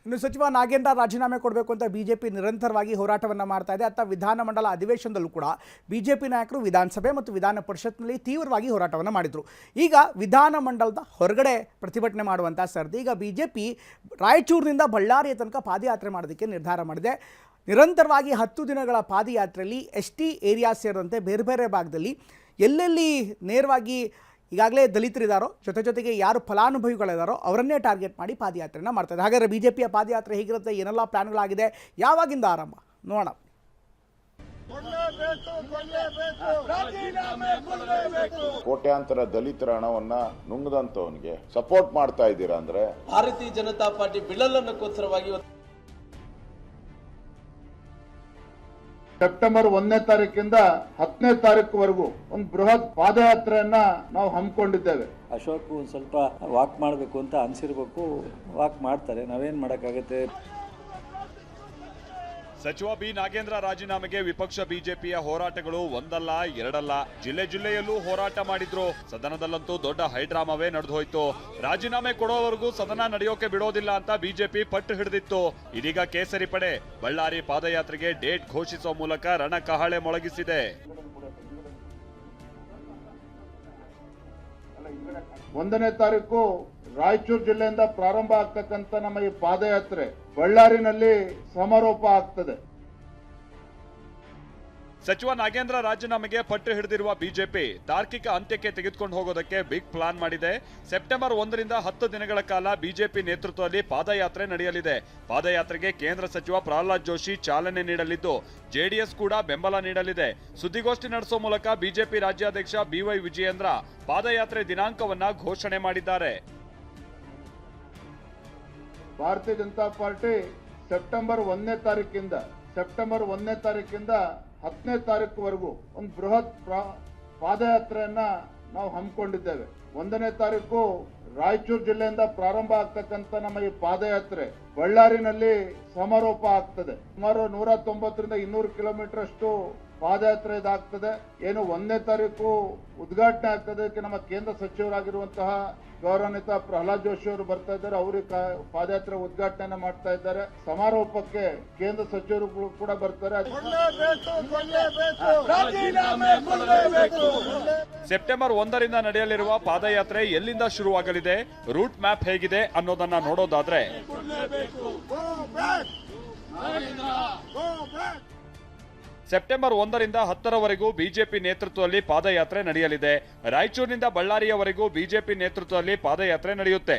ಇನ್ನು ಸಚಿವ ನಾಗೇಂದ್ರ ರಾಜೀನಾಮೆ ಕೊಡಬೇಕು ಅಂತ ಬಿಜೆಪಿ ನಿರಂತರವಾಗಿ ಹೋರಾಟವನ್ನು ಮಾಡ್ತಾ ಇದೆ. ಅತ್ತ ವಿಧಾನಮಂಡಲ ಅಧಿವೇಶನದಲ್ಲೂ ಕೂಡ ಬಿಜೆಪಿ ನಾಯಕರು ವಿಧಾನಸಭೆ ಮತ್ತು ವಿಧಾನ ಪರಿಷತ್ನಲ್ಲಿ ತೀವ್ರವಾಗಿ ಹೋರಾಟವನ್ನು ಮಾಡಿದರು. ಈಗ ವಿಧಾನಮಂಡಲದ ಹೊರಗಡೆ ಪ್ರತಿಭಟನೆ ಮಾಡುವಂಥ ಸರದಿ. ಈಗ ಬಿಜೆಪಿ ರಾಯಚೂರಿನಿಂದ ಬಳ್ಳಾರಿಯ ತನಕ ಪಾದಯಾತ್ರೆ ಮಾಡೋದಕ್ಕೆ ನಿರ್ಧಾರ ಮಾಡಿದೆ. ನಿರಂತರವಾಗಿ 10 ದಿನಗಳ ಪಾದಯಾತ್ರೆಯಲ್ಲಿ ST ಏರಿಯಾ ಸೇರಿದಂತೆ ಬೇರೆ ಬೇರೆ ಭಾಗದಲ್ಲಿ ಎಲ್ಲೆಲ್ಲಿ ನೇರವಾಗಿ ಈಗಾಗಲೇ ದಲಿತರಿದ್ದಾರೋ ಜೊತೆಗೆ ಯಾರು ಫಲಾನುಭವಿಗಳಿದ್ದಾರೋ ಅವರನ್ನೇ ಟಾರ್ಗೆಟ್ ಮಾಡಿ ಪಾದಯಾತ್ರೆಯನ್ನು ಮಾಡ್ತಾರೆ. ಹಾಗಾದರೆ ಬಿಜೆಪಿಯ ಪಾದಯಾತ್ರೆ ಹೇಗಿರುತ್ತೆ, ಏನೆಲ್ಲ ಪ್ಲಾನ್ಗಳಾಗಿದೆ, ಯಾವಾಗಿಂದ ಆರಂಭ ನೋಡೋಣ. ಕೋಟ್ಯಾಂತರ ದಲಿತರ ಹಣವನ್ನ ನುಂಗದಂತವನಿಗೆ ಸಪೋರ್ಟ್ ಮಾಡ್ತಾ ಇದ್ದೀರಾ ಅಂದ್ರೆ ಭಾರತೀಯ ಜನತಾ ಪಾರ್ಟಿ ಬಿಡಲನ್ನಕ್ಕೋಸ್ಕರವಾಗಿ ಸೆಪ್ಟೆಂಬರ್ 1ನೇ ತಾರೀಕಿಂದ 10ನೇ ತಾರೀಕುವರೆಗೂ ಒಂದು ಬೃಹತ್ ಪಾದಯಾತ್ರೆಯನ್ನ ನಾವು ಹಮ್ಮಿಕೊಂಡಿದ್ದೇವೆ. ಅಶೋಕ್ ಒಂದು ಸ್ವಲ್ಪ ವಾಕ್ ಮಾಡಬೇಕು ಅಂತ ಅನ್ಸಿರ್ಬೇಕು, ವಾಕ್ ಮಾಡ್ತಾರೆ, ನಾವೇನ್ ಮಾಡಕ್ಕಾಗತ್ತೆ. ಸಚಿವ ಬಿ ನಾಗೇಂದ್ರ ರಾಜೀನಾಮೆಗೆ ವಿಪಕ್ಷ ಬಿಜೆಪಿಯ ಹೋರಾಟಗಳು ಒಂದಲ್ಲ ಎರಡಲ್ಲ, ಜಿಲ್ಲೆಯಲ್ಲೂ ಹೋರಾಟ ಮಾಡಿದ್ರು. ಸದನದಲ್ಲಂತೂ ದೊಡ್ಡ ಹೈಡ್ರಾಮಾವೇ ನಡೆದು ಹೋಯ್ತು. ರಾಜೀನಾಮೆ ಕೊಡೋವರೆಗೂ ಸದನ ನಡೆಯೋಕೆ ಬಿಡೋದಿಲ್ಲ ಅಂತ ಬಿಜೆಪಿ ಪಟ್ಟು ಹಿಡಿದಿತ್ತು. ಇದೀಗ ಕೇಸರಿ ಪಡೆ ಬಳ್ಳಾರಿ ಪಾದಯಾತ್ರೆಗೆ ಡೇಟ್ ಘೋಷಿಸುವ ಮೂಲಕ ರಣಕಹಳೆ ಮೊಳಗಿಸಿದೆ. 1ನೇ ತಾರೀಕು ರಾಯಚೂರು ಜಿಲ್ಲೆಯಿಂದ ಪ್ರಾರಂಭ ಆಗ್ತಕ್ಕಂಥ ನಮ್ಮ ಈ ಪಾದಯಾತ್ರೆ ಬಳ್ಳಾರಿನಲ್ಲಿ ಸಮಾರೋಪ ಆಗ್ತದೆ. ಸಚಿವ ನಾಗೇಂದ್ರ ರಾಜೀನಾಮೆಗೆ ಪಟ್ಟು ಹಿಡಿದಿರುವ ಬಿಜೆಪಿ ತಾರ್ಕಿಕ ಅಂತ್ಯಕ್ಕೆ ತೆಗೆದುಕೊಂಡು ಹೋಗೋದಕ್ಕೆ ಬಿಗ್ ಪ್ಲಾನ್ ಮಾಡಿದೆ. ಸೆಪ್ಟೆಂಬರ್ 1ರಿಂದ 10 ದಿನಗಳ ಕಾಲ ಬಿಜೆಪಿ ನೇತೃತ್ವದಲ್ಲಿ ಪಾದಯಾತ್ರೆ ನಡೆಯಲಿದೆ. ಪಾದಯಾತ್ರೆಗೆ ಕೇಂದ್ರ ಸಚಿವ ಪ್ರಹ್ಲಾದ್ ಜೋಶಿ ಚಾಲನೆ ನೀಡಲಿದ್ದು, ಜೆಡಿಎಸ್ ಕೂಡ ಬೆಂಬಲ ನೀಡಲಿದೆ. ಸುದ್ದಿಗೋಷ್ಠಿ ನಡೆಸುವ ಮೂಲಕ ಬಿಜೆಪಿ ರಾಜ್ಯಾಧ್ಯಕ್ಷ BY ವಿಜಯೇಂದ್ರ ಪಾದಯಾತ್ರೆ ದಿನಾಂಕವನ್ನ ಘೋಷಣೆ ಮಾಡಿದ್ದಾರೆ. ಭಾರತೀಯ ಜನತಾ ಪಾರ್ಟಿ ಸೆಪ್ಟೆಂಬರ್ 1ನೇ ತಾರೀಕಿಂದ 10ನೇ ತಾರೀಕುವರೆಗೂ ಒಂದು ಬೃಹತ್ ಪಾದಯಾತ್ರೆಯನ್ನ ನಾವು ಹಮ್ಮಿಕೊಂಡಿದ್ದೇವೆ. 1ನೇ ತಾರೀಕು ರಾಯಚೂರು ಜಿಲ್ಲೆಯಿಂದ ಪ್ರಾರಂಭ ಆಗ್ತಕ್ಕಂಥ ನಮ್ಮ ಈ ಪಾದಯಾತ್ರೆ ಬಳ್ಳಾರಿನಲ್ಲಿ ಸಮಾರೋಪ ಆಗ್ತದೆ. ಸುಮಾರು 190ರಿಂದ 200 ಕಿಲೋಮೀಟರ್ ಅಷ್ಟು ಪಾದಯಾತ್ರೆ ಇದಾಗ್ತದೆ. ಏನು 1ನೇ ತಾರೀಕು ಉದ್ಘಾಟನೆ ಆಗ್ತದೆ. ನಮ್ಮ ಕೇಂದ್ರ ಸಚಿವರಾಗಿರುವಂತಹ ಗೌರವಾನ್ವಿತ ಪ್ರಹ್ಲಾದ್ ಜೋಶಿ ಅವರು ಬರ್ತಾ ಇದ್ದಾರೆ, ಅವರಿಗೆ ಪಾದಯಾತ್ರೆ ಉದ್ಘಾಟನೆ ಮಾಡ್ತಾ ಇದ್ದಾರೆ. ಸಮಾರೋಪಕ್ಕೆ ಕೇಂದ್ರ ಸಚಿವರು ಕೂಡ ಬರ್ತಾರೆ. ಸೆಪ್ಟೆಂಬರ್ 1ರಿಂದ ನಡೆಯಲಿರುವ ಪಾದಯಾತ್ರೆ ಎಲ್ಲಿಂದ ಶುರುವಾಗಲಿದೆ, ರೂಟ್ ಮ್ಯಾಪ್ ಹೇಗಿದೆ ಅನ್ನೋದನ್ನ ನೋಡೋದಾದ್ರೆ ಸೆಪ್ಟೆಂಬರ್ 1ರಿಂದ 10ರವರೆಗೂ ಬಿಜೆಪಿ ನೇತೃತ್ವದಲ್ಲಿ ಪಾದಯಾತ್ರೆ ನಡೆಯಲಿದೆ. ರಾಯಚೂರಿನಿಂದ ಬಳ್ಳಾರಿಯವರೆಗೂ ಬಿಜೆಪಿ ನೇತೃತ್ವದಲ್ಲಿ ಪಾದಯಾತ್ರೆ ನಡೆಯುತ್ತೆ.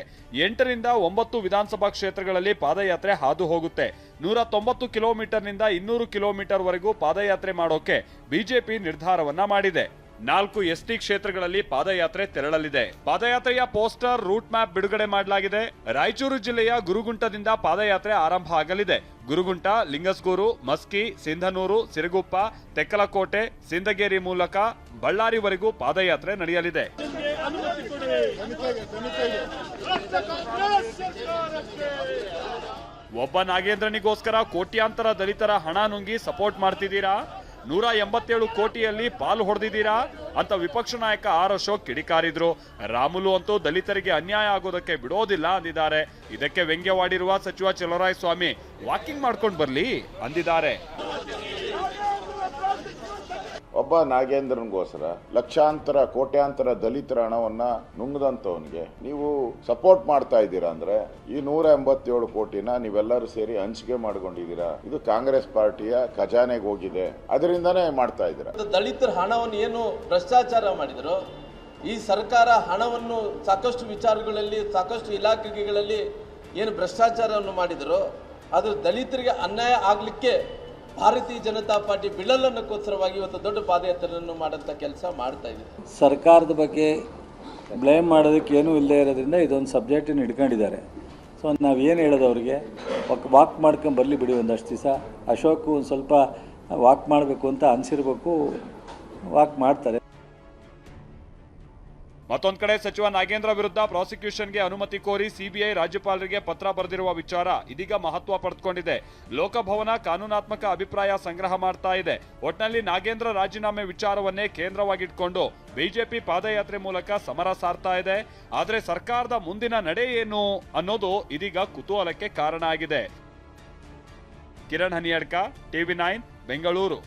8ರಿಂದ 9 ವಿಧಾನಸಭಾ ಕ್ಷೇತ್ರಗಳಲ್ಲಿ ಪಾದಯಾತ್ರೆ ಹಾದು ಹೋಗುತ್ತೆ. 190 ಕಿಲೋಮೀಟರ್ನಿಂದ 200 ಕಿಲೋಮೀಟರ್ ವರೆಗೂ ಪಾದಯಾತ್ರೆ ಮಾಡೋಕೆ ಬಿಜೆಪಿ ನಿರ್ಧಾರವನ್ನ ಮಾಡಿದೆ. 4 ST ಕ್ಷೇತ್ರಗಳಲ್ಲಿ ಪಾದಯಾತ್ರೆ ತೆರಳಲಿದೆ. ಪಾದಯಾತ್ರೆಯ ಪೋಸ್ಟರ್, ರೂಟ್ ಮ್ಯಾಪ್ ಬಿಡುಗಡೆ ಮಾಡಲಾಗಿದೆ. ರಾಯಚೂರು ಜಿಲ್ಲೆಯ ಗುರುಗುಂಟದಿಂದ ಪಾದಯಾತ್ರೆ ಆರಂಭ ಆಗಲಿದೆ. ಗುರುಗುಂಟ, ಲಿಂಗಸ್ಗೂರು, ಮಸ್ಕಿ, ಸಿಂಧನೂರು, ಸಿರುಗುಪ್ಪ, ತೆಕ್ಕಲಕೋಟೆ, ಸಿಂದಗೇರಿ ಮೂಲಕ ಬಳ್ಳಾರಿವರೆಗೂ ಪಾದಯಾತ್ರೆ ನಡೆಯಲಿದೆ. ಒಬ್ಬ ನಾಗೇಂದ್ರನಿಗೋಸ್ಕರ ಕೋಟ್ಯಾಂತರ ದಲಿತರ ಹಣ ನುಂಗಿ ಸಪೋರ್ಟ್ ಮಾಡ್ತಿದ್ದೀರಾ? 187 ಕೋಟಿಯಲ್ಲಿ ಪಾಲು ಹೊಡೆದಿದ್ದೀರಾ ಅಂತ ವಿಪಕ್ಷ ನಾಯಕ ಅಶೋಕ್ ಕಿಡಿಕಾರಿದ್ರು. ರಾಮುಲು ಅಂತೂ ದಲಿತರಿಗೆ ಅನ್ಯಾಯ ಆಗೋದಕ್ಕೆ ಬಿಡೋದಿಲ್ಲ ಅಂದಿದ್ದಾರೆ. ಇದಕ್ಕೆ ವ್ಯಂಗ್ಯವಾಡಿರುವ ಸಚಿವ ಚಲುವರಾಯಸ್ವಾಮಿ ವಾಕಿಂಗ್ ಮಾಡ್ಕೊಂಡು ಬರ್ಲಿ ಅಂದಿದ್ದಾರೆ. ಒಬ್ಬ ನಾಗೇಂದ್ರನ್ಗೋಸ್ಕರ ಲಕ್ಷಾಂತರ ಕೋಟ್ಯಾಂತರ ದಲಿತರ ಹಣವನ್ನ ನುಂಗದಂತವನಿಗೆ ನೀವು ಸಪೋರ್ಟ್ ಮಾಡ್ತಾ ಇದ್ದೀರಾ ಅಂದ್ರೆ ಈ 187 ಕೋಟಿನ ನೀವೆಲ್ಲರೂ ಸೇರಿ ಹಂಚಿಕೆ ಮಾಡ್ಕೊಂಡಿದ್ದೀರಾ. ಇದು ಕಾಂಗ್ರೆಸ್ ಪಾರ್ಟಿಯ ಖಜಾನೆಗೆ ಹೋಗಿದೆ, ಅದರಿಂದಾನೇ ಮಾಡ್ತಾ ಇದ್ದೀರಾ. ದಲಿತರ ಹಣವನ್ನು ಏನು ಭ್ರಷ್ಟಾಚಾರ ಮಾಡಿದ್ರು, ಈ ಸರ್ಕಾರ ಹಣವನ್ನು ಸಾಕಷ್ಟು ವಿಚಾರಗಳಲ್ಲಿ ಸಾಕಷ್ಟು ಇಲಾಖೆಗಳಲ್ಲಿ ಏನು ಭ್ರಷ್ಟಾಚಾರವನ್ನು ಮಾಡಿದ್ರು, ಅದು ದಲಿತರಿಗೆ ಅನ್ಯಾಯ ಆಗ್ಲಿಕ್ಕೆ ಭಾರತೀಯ ಜನತಾ ಪಾರ್ಟಿ ಬಿಡಲನ್ನಕ್ಕೋಸ್ಕರವಾಗಿ ಇವತ್ತು ದೊಡ್ಡ ಪಾದಯಾತ್ರೆಯನ್ನು ಮಾಡಂತ ಕೆಲಸ ಮಾಡ್ತಾ ಇದೆ. ಸರ್ಕಾರದ ಬಗ್ಗೆ ಬ್ಲೇಮ್ ಮಾಡೋದಕ್ಕೆ ಏನೂ ಇಲ್ಲದೆ ಇರೋದ್ರಿಂದ ಇದೊಂದು ಸಬ್ಜೆಕ್ಟನ್ನು ಹಿಡ್ಕೊಂಡಿದ್ದಾರೆ. ಸೊ ನಾವೇನು ಹೇಳೋದು ಅವ್ರಿಗೆ, ವಾಕ್ ಮಾಡ್ಕೊಂಡು ಬರಲಿ ಬಿಡಿ ಒಂದಷ್ಟು ದಿವಸ. ಅಶೋಕ್ ಒಂದು ಸ್ವಲ್ಪ ವಾಕ್ ಮಾಡಬೇಕು ಅಂತ ಅನಿಸಿರ್ಬೇಕು, ವಾಕ್ ಮಾಡ್ತಾರೆ. ಮತ್ತೊಂದು ಕಡೆ ಸಚಿವ ನಾಗೇಂದ್ರ ವಿರುದ್ಧ ಪ್ರಾಸಿಕ್ಯೂಷನ್ಗೆ ಅನುಮತಿ ಕೋರಿ ಸಿಬಿಐ ರಾಜ್ಯಪಾಲರಿಗೆ ಪತ್ರ ಬರೆದಿರುವ ವಿಚಾರ ಇದೀಗ ಮಹತ್ವ ಪಡೆದುಕೊಂಡಿದೆ. ಲೋಕಭವನ ಕಾನೂನಾತ್ಮಕ ಅಭಿಪ್ರಾಯ ಸಂಗ್ರಹ ಮಾಡ್ತಾ ಇದೆ. ಒಟ್ನಲ್ಲಿ ನಾಗೇಂದ್ರ ರಾಜೀನಾಮೆ ವಿಚಾರವನ್ನೇ ಕೇಂದ್ರವಾಗಿಟ್ಕೊಂಡು ಬಿಜೆಪಿ ಪಾದಯಾತ್ರೆ ಮೂಲಕ ಸಮರ ಸಾರ್ತಾ ಇದೆ. ಆದರೆ ಸರ್ಕಾರದ ಮುಂದಿನ ನಡೆ ಏನು ಅನ್ನೋದು ಇದೀಗ ಕುತೂಹಲಕ್ಕೆ ಕಾರಣ ಆಗಿದೆ. ಕಿರಣ್ ಹನಿಯಡ್ಕ, TV9 ಬೆಂಗಳೂರು.